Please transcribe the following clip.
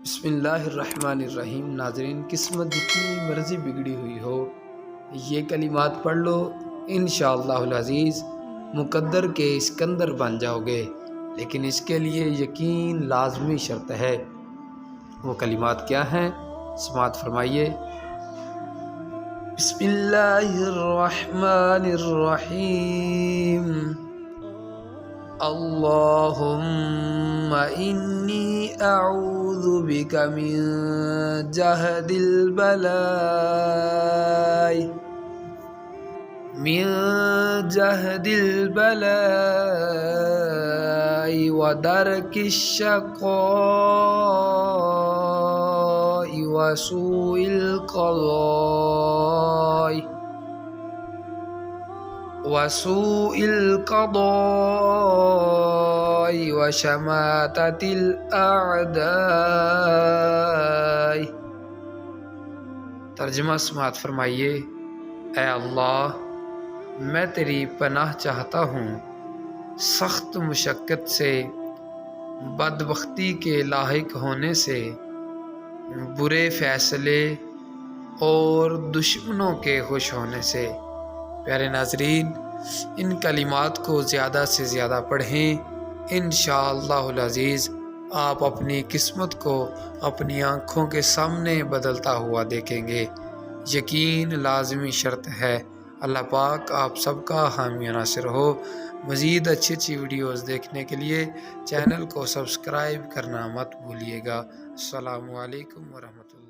بسم اللہ الرحمن الرحیم۔ ناظرین، قسمت جتنی مرضی بگڑی ہوئی ہو، یہ کلمات پڑھ لو، انشاءاللہ العزیز مقدر کے اسکندر بن جاؤ گے، لیکن اس کے لیے یقین لازمی شرط ہے۔ وہ کلمات کیا ہیں؟ سماعت فرمائیے۔ بسم اللہ الرحمن الرحیم۔ اللہم انی اعوذ بک من جہد البلاء ودرک الشقاء وسوء القضاء وشماتة الأعداء۔ ترجمہ سماعت فرمائیے۔ اے اللہ، میں تیری پناہ چاہتا ہوں سخت مشقت سے، بدبختی کے لاحق ہونے سے، برے فیصلے اور دشمنوں کے خوش ہونے سے۔ پیارے ناظرین، ان کلمات کو زیادہ سے زیادہ پڑھیں، انشاءاللہ العزیز آپ اپنی قسمت کو اپنی آنکھوں کے سامنے بدلتا ہوا دیکھیں گے۔ یقین لازمی شرط ہے۔ اللہ پاک آپ سب کا حامی و ناصر ہو۔ مزید اچھی ویڈیوز دیکھنے کے لیے چینل کو سبسکرائب کرنا مت بھولیے گا۔ السلام علیکم ورحمۃ اللہ۔